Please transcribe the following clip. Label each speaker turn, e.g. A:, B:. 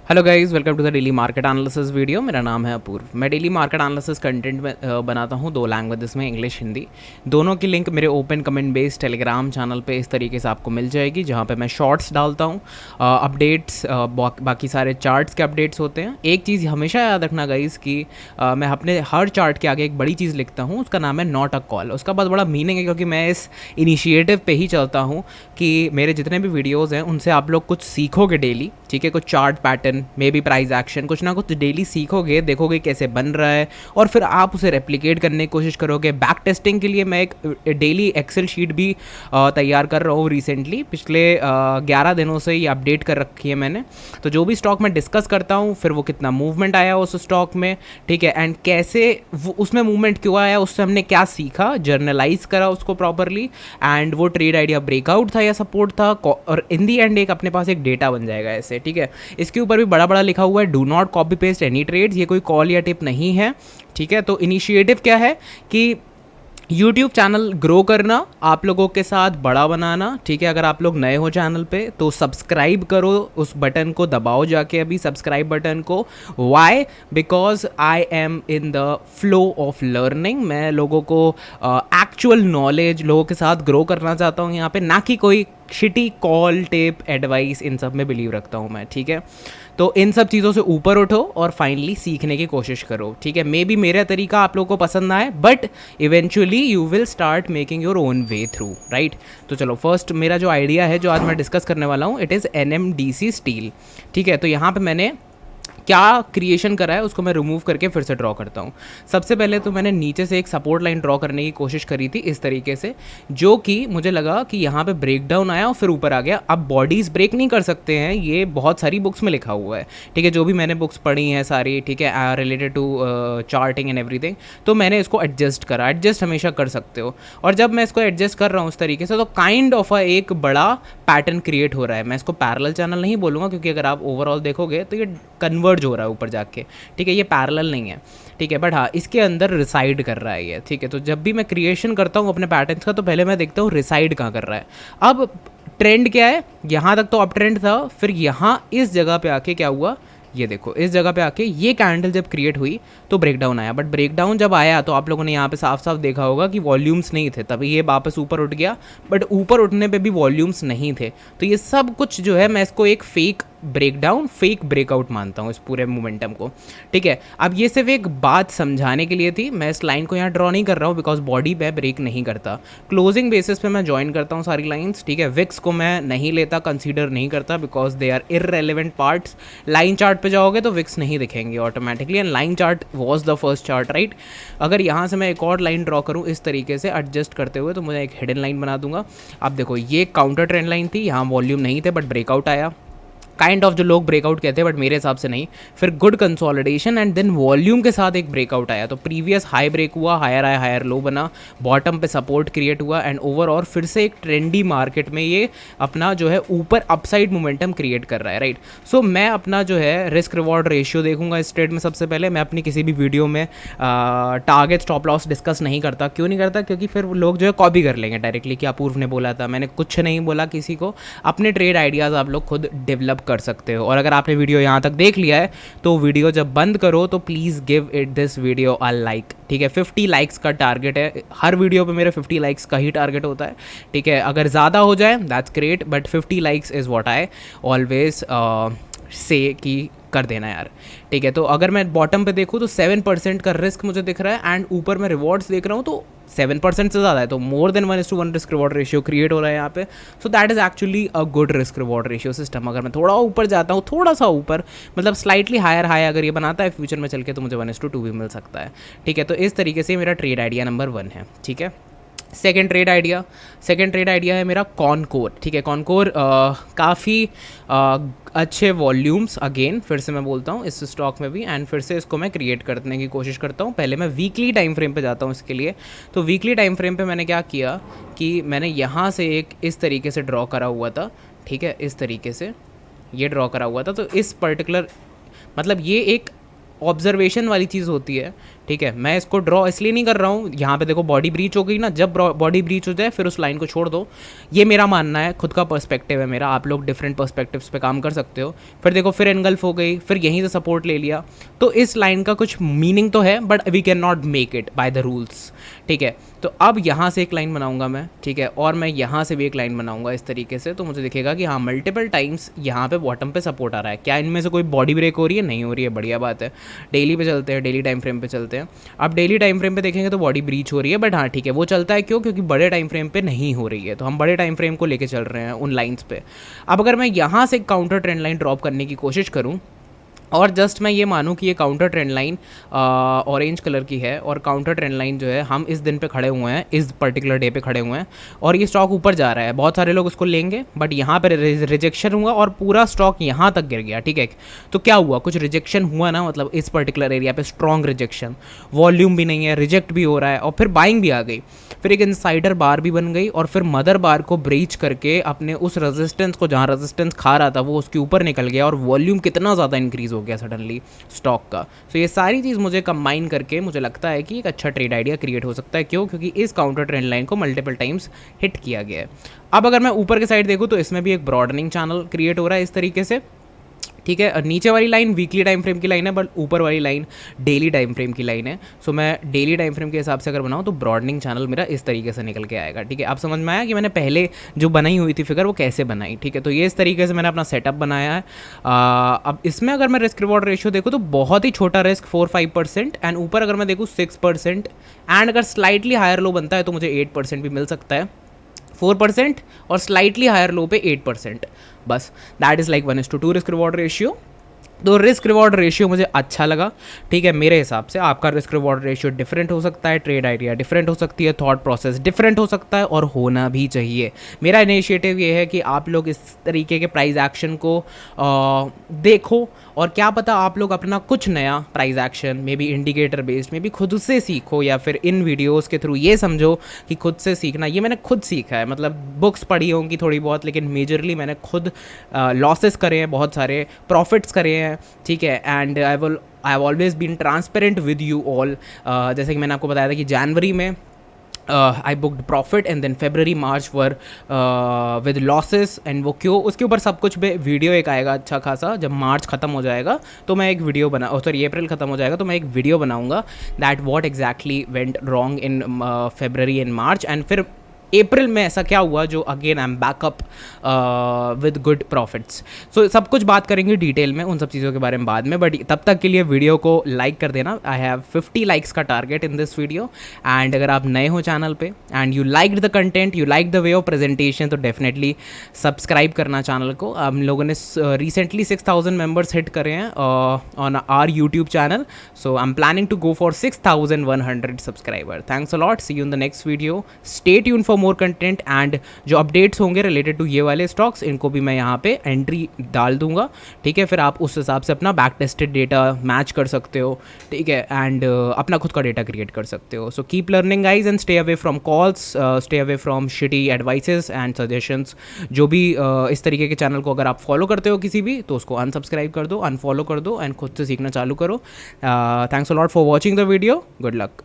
A: Hello guys, welcome to the daily market analysis video. मेरा नाम है अपूर्व। मैं डेली मार्केट एनालिसिस कंटेंट में बनाता हूँ दो लैंग्वेजेस में, इंग्लिश हिंदी। दोनों की लिंक मेरे open comment based Telegram channel पे इस तरीके से आपको मिल जाएगी, जहाँ पे मैं शॉर्ट्स डालता हूँ, अपडेट्स, बाकी सारे चार्ट्स के अपडेट्स होते हैं। एक चीज़ हमेशा याद रखना गाइस कि मैं अपने हर चार्ट के आगे एक बड़ी चीज़ लिखता हूँ, उसका नाम है नॉट अ कॉल। उसका बहुत बड़ा मीनिंग है, क्योंकि मैं इस इनिशिएटिव पे ही चलता हूँ कि मेरे जितने भी वीडियोज़ हैं उनसे आप लोग कुछ सीखोगे डेली, ठीक है। कुछ chart pattern, may be price action, कुछ ना कुछ डेली सीखोगे, देखोगे कैसे बन रहा है, और फिर आप उसे रेप्लिकेट करने की कोशिश करोगे। बैक टेस्टिंग के लिए मैं एक डेली एक्सेल शीट भी तैयार कर रहा हूँ। रिसेंटली पिछले 11 दिनों से ये अपडेट कर रखी है मैंने। तो जो भी स्टॉक मैं डिस्कस करता हूँ, फिर वो कितना मूवमेंट आया उस स्टॉक में, ठीक है, एंड कैसे उसमें मूवमेंट क्यों आया, उससे हमने क्या सीखा, जर्नलाइज करा उसको प्रॉपरली, एंड वो ट्रेड आइडिया ब्रेकआउट था या सपोर्ट था, और इन दी एंड एक अपने पास एक डेटा बन जाएगा ऐसे, ठीक है। इसके ऊपर भी बड़ा बड़ा लिखा हुआ है, do not copy paste any trades. ये कोई कॉल या टिप नहीं है, ठीक है। तो इनिशिएटिव क्या है कि यूट्यूब चैनल ग्रो करना, आप लोगों के साथ बड़ा बनाना, ठीक है। अगर आप लोग नए हो चैनल पे तो सब्सक्राइब करो, उस बटन को दबाओ जाके अभी, सब्सक्राइब बटन को। Why? Because I am in the flow of learning. मैं लोगों को एक्चुअल नॉलेज, लोगों के साथ ग्रो करना चाहता हूँ यहाँ पे, ना कि कोई शिटी कॉल टिप एडवाइस। इन सब में बिलीव रखता हूँ मैं, ठीक है। तो इन सब चीज़ों से ऊपर उठो और फाइनली सीखने की कोशिश करो, ठीक है। मे बी मेरा तरीका आप लोगों को पसंद ना आए, but eventually you will start making your own way through, right. तो चलो, फर्स्ट मेरा जो आइडिया है, जो आज मैं डिस्कस करने वाला हूँ, इट इज़ NMDC स्टील, ठीक है। तो यहाँ पे मैंने क्या क्रिएशन करा है उसको मैं रिमूव करके फिर से ड्रॉ करता हूँ। सबसे पहले तो मैंने नीचे से एक सपोर्ट लाइन ड्रॉ करने की कोशिश करी थी इस तरीके से, जो कि मुझे लगा कि यहाँ पे ब्रेक डाउन आया और फिर ऊपर आ गया। अब बॉडीज़ ब्रेक नहीं कर सकते हैं, ये बहुत सारी बुक्स में लिखा हुआ है, ठीक है। जो भी मैंने बुक्स पढ़ी हैं सारी, ठीक है, related to charting and everything, तो मैंने इसको एडजस्ट करा। एडजस्ट हमेशा कर सकते हो, और जब मैं इसको एडजस्ट कर रहा हूँ उस तरीके से, तो काइंड ऑफ एक बड़ा पैटर्न क्रिएट हो रहा है। मैं इसको पैरेलल चैनल नहीं बोलूँगा, क्योंकि अगर आप ओवरऑल देखोगे तो ये कन्वर्ज हो रहा है ऊपर जाके, ठीक है। ये पैरेलल नहीं है, ठीक है, बट हाँ इसके अंदर रिसाइड कर रहा है ये, ठीक है। तो जब भी मैं क्रिएशन करता हूँ अपने पैटर्न्स का, तो पहले मैं देखता हूँ रिसाइड कहाँ कर रहा है। अब ट्रेंड क्या है, यहाँ तक तो अप ट्रेंड था, फिर यहाँ इस जगह पे आके क्या हुआ, ये देखो, इस जगह पे आके ये कैंडल जब क्रिएट हुई तो ब्रेकडाउन आया। बट ब्रेकडाउन जब आया तो आप लोगों ने यहाँ पे साफ साफ देखा होगा कि वॉल्यूम्स नहीं थे, तभी ये वापस ऊपर उठ गया, बट ऊपर उठने पे भी वॉल्यूम्स नहीं थे। तो ये सब कुछ जो है, मैं इसको एक फेक ब्रेकडाउन, फेक ब्रेकआउट मानता हूँ इस पूरे मोमेंटम को, ठीक है। अब ये सिर्फ एक बात समझाने के लिए थी, मैं इस लाइन को यहाँ ड्रॉ नहीं कर रहा हूँ, बिकॉज बॉडी पे ब्रेक नहीं करता। क्लोजिंग बेसिस पे मैं ज्वाइन करता हूँ सारी लाइंस, ठीक है। विक्स को मैं नहीं लेता, कंसीडर नहीं करता, because they are irrelevant parts. Line chart पे जाओगे तो विक्स नहीं दिखेंगे automatically, and line chart was the first chart, right. अगर यहाँ से मैं एक और लाइन ड्रॉ करूँ इस तरीके से एडजस्ट करते हुए, तो मुझे एक हिडन लाइन बना दूंगा। अब देखो, ये काउंटर ट्रेंड लाइन थी, यहाँ वॉल्यूम नहीं थे, बट ब्रेकआउट आया, काइंड ऑफ जो लोग ब्रेकआउट कहते हैं, बट मेरे हिसाब से नहीं। फिर good consolidation and then volume के साथ एक ब्रेकआउट आया, तो प्रीवियस हाई ब्रेक हुआ, हायर आया, हायर लो बना, बॉटम पे सपोर्ट क्रिएट हुआ, एंड ओवरऑल फिर से एक ट्रेंडी मार्केट में ये अपना जो है ऊपर अपसाइड मोमेंटम क्रिएट कर रहा है, राइट। सो मैं अपना जो है रिस्क रिवॉर्ड रेशियो देखूंगा इस ट्रेड में। सबसे पहले मैं अपनी किसी भी वीडियो में टारगेट स्टॉप लॉस डिस्कस नहीं करता। क्यों नहीं करता? क्योंकि फिर लोग जो है कॉपी कर लेंगे डायरेक्टली कि अपूर्व ने बोला था। मैंने कुछ नहीं बोला किसी को। अपने ट्रेड आइडियाज़ आप लोग खुद डेवलप कर सकते हो। और अगर आपने वीडियो यहाँ तक देख लिया है तो वीडियो जब बंद करो तो please give it this video a like, ठीक है। 50 लाइक्स का टारगेट है, हर वीडियो पे मेरे 50 लाइक्स का ही टारगेट होता है, ठीक है। अगर ज़्यादा हो जाए that's great, but 50 likes is what I always say कि कर देना यार, ठीक है। तो अगर मैं बॉटम पे देखूँ तो 7% का रिस्क मुझे दिख रहा है, एंड ऊपर मैं रिवॉर्ड्स देख रहा हूँ तो 7% से ज़्यादा है, तो more than 1:1 risk reward ratio create हो रहा है यहाँ पे। So that is actually a good risk reward ratio system. अगर मैं थोड़ा ऊपर जाता हूँ, थोड़ा सा ऊपर, मतलब स्लाइटली हायर हाई अगर ये बनाता है फ्यूचर में चल के, तो मुझे 1:2 भी मिल सकता है, ठीक है। तो इस तरीके से मेरा ट्रेड आइडिया नंबर 1 है, ठीक है। सेकेंड ट्रेड आइडिया है मेरा कॉनकोर, ठीक है। कॉनकोर काफ़ी अच्छे वॉल्यूम्स, अगेन फिर से मैं बोलता हूँ इस स्टॉक में भी, एंड फिर से इसको मैं क्रिएट करने की कोशिश करता हूँ। पहले मैं वीकली टाइम फ्रेम पे जाता हूँ इसके लिए। तो वीकली टाइम फ्रेम पे मैंने क्या किया कि मैंने यहाँ से एक इस तरीके से ड्रॉ करा हुआ था, ठीक है। इस तरीके से ये ड्रॉ करा हुआ था। तो इस पर्टिकुलर, मतलब ये एक ऑब्जर्वेशन वाली चीज़ होती है ठीक है, मैं इसको ड्रॉ इसलिए नहीं कर रहा हूँ, यहाँ पे देखो बॉडी ब्रीच हो गई ना, जब बॉडी ब्रीच हो जाए फिर उस लाइन को छोड़ दो। ये मेरा मानना है, खुद का पर्सपेक्टिव है मेरा, आप लोग डिफरेंट पर्सपेक्टिव्स पे काम कर सकते हो। फिर देखो फिर एनगल्फ हो गई, फिर यहीं से सपोर्ट ले लिया, तो इस लाइन का कुछ मीनिंग तो है but we can not make it by the rules. ठीक है, तो अब यहाँ से एक लाइन बनाऊंगा मैं, ठीक है, और मैं यहाँ से भी एक लाइन बनाऊंगा इस तरीके से, तो मुझे दिखेगा कि हाँ मल्टीपल टाइम्स यहाँ पे बॉटम पे सपोर्ट आ रहा है। क्या इनमें से कोई बॉडी ब्रेक हो रही है? नहीं हो रही है, बढ़िया बात है। डेली पे चलते हैं, डेली टाइम फ्रेम पे चलते हैं। अब डेली टाइम फ्रेम पे देखेंगे तो बॉडी ब्रीच हो रही है, बट हाँ ठीक है, वो चलता है क्यों? क्योंकि बड़े टाइम फ्रेम पे नहीं हो रही है, तो हम बड़े टाइम फ्रेम को लेके चल रहे हैं उन लाइन्स पे। अब अगर मैं यहाँ से काउंटर ट्रेंड लाइन ड्रॉप करने की कोशिश करूँ और जस्ट मैं ये मानूँ कि ये counter trend line orange colour की है, और काउंटर ट्रेंड लाइन जो है हम इस दिन पे खड़े हुए हैं, इस पर्टिकुलर डे पे खड़े हुए हैं, और ये स्टॉक ऊपर जा रहा है, बहुत सारे लोग उसको लेंगे, बट यहाँ पर रिजेक्शन हुआ और पूरा स्टॉक यहाँ तक गिर गया। ठीक है, तो क्या हुआ? कुछ रिजेक्शन हुआ ना, मतलब इस पर्टिकुलर एरिया पे स्ट्रॉन्ग रिजेक्शन, वॉल्यूम भी नहीं है, रिजेक्ट भी हो रहा है, और फिर बाइंग भी आ गई, फिर एक इनसाइडर बार भी बन गई, और फिर मदर बार को ब्रीच करके अपने उस रेजिस्टेंस को, जहाँ रेजिस्टेंस खा रहा था वो उसके ऊपर निकल गया, और वॉल्यूम कितना ज़्यादा इंक्रीज हो गया सडनली स्टॉक का। तो ये सारी चीज़ मुझे कंबाइन करके मुझे लगता है कि एक अच्छा ट्रेड आइडिया क्रिएट हो सकता है। क्यों? क्योंकि इस काउंटर ट्रेंड लाइन को मल्टीपल टाइम्स हिट किया गया है। अब अगर मैं ऊपर के साइड देखूँ तो इसमें भी एक ब्रॉडनिंग चैनल क्रिएट हो रहा है इस तरीके से। ठीक है, नीचे वाली लाइन वीकली टाइम फ्रेम की लाइन है, बट ऊपर वाली लाइन डेली टाइम फ्रेम की लाइन है। सो मैं डेली टाइम फ्रेम के हिसाब से अगर बनाऊँ तो ब्रॉडनिंग चैनल मेरा इस तरीके से निकल के आएगा। ठीक है, आप समझ में आया कि मैंने पहले जो बनाई हुई थी फिगर वो कैसे बनाई। ठीक है, तो ये इस तरीके से मैंने अपना सेटअप बनाया है। अब इसमें अगर मैं रिस्क रिवॉर्ड रेशियो देखूँ तो बहुत ही छोटा रिस्क 4-5%, एंड ऊपर अगर मैं देखूँ 6%, एंड अगर स्लाइटली हायर लो बनता है तो मुझे 8% भी मिल सकता है। 4% और स्लाइटली हायर लो पे 8%, बस that is like 1:2 risk reward ratio. तो रिस्क रिवॉर्ड रेशियो मुझे अच्छा लगा। ठीक है, मेरे हिसाब से आपका रिस्क रिवॉर्ड रेशियो डिफरेंट हो सकता है, ट्रेड आइडिया डिफरेंट हो सकती है, थॉट प्रोसेस डिफरेंट हो सकता है, और होना भी चाहिए। मेरा इनिशिएटिव ये है कि आप लोग इस तरीके के प्राइस एक्शन को देखो, और क्या पता आप लोग अपना कुछ नया price action may be indicator based में भी खुद से सीखो, या फिर इन वीडियोस के थ्रू ये समझो कि खुद से सीखना, ये मैंने खुद सीखा है। मतलब बुक्स पढ़ी होंगी थोड़ी बहुत, लेकिन मेजरली मैंने खुद लॉसेस करे हैं, बहुत सारे प्रॉफिट्स करे हैं। ठीक है, and I have always been transparent with you all. जैसे कि मैंने आपको बताया था कि जनवरी में I booked profit, and then February March were with losses, and वो क्यों, उसके ऊपर सब कुछ वीडियो एक आएगा अच्छा खासा। जब मार्च खत्म हो जाएगा तो मैं एक वीडियो सॉरी अप्रैल खत्म हो जाएगा तो मैं एक वीडियो बनाऊंगा that what exactly went wrong in February and March, and फिर अप्रैल में ऐसा क्या हुआ जो again I am back up with good profits. So सब कुछ बात करेंगे डिटेल में उन सब चीज़ों के बारे में बाद में, बट तब तक के लिए वीडियो को लाइक कर देना। आई हैव 50 लाइक्स का target in this video, and अगर आप नए हो चैनल पे and you like the content, you like the way of presentation, तो डेफिनेटली सब्सक्राइब करना चैनल को। हम लोगों ने रिसेंटली 6000 मेम्बर्स हिट करे हैं on our YouTube channel, so I am planning to go for 6100 subscriber. Thanks a lot, see you in the next video, stay tune for more content, and जो updates होंगे related to ये वाले stocks इनको भी मैं यहाँ पे entry डाल दूंगा। ठीक है, फिर आप उस हिसाब से अपना बैक टेस्टेड डेटा मैच कर सकते हो। ठीक है, एंड अपना खुद का डेटा क्रिएट कर सकते हो। So keep learning guys, and stay away from calls, stay away from shitty advices and suggestions. जो भी इस तरीके के चैनल को अगर आप फॉलो करते हो किसी भी, तो उसको अनसब्सक्राइब कर दो, अनफॉलो कर दो, एंड खुद से सीखना चालू करो। Thanks a lot for watching the video, good luck.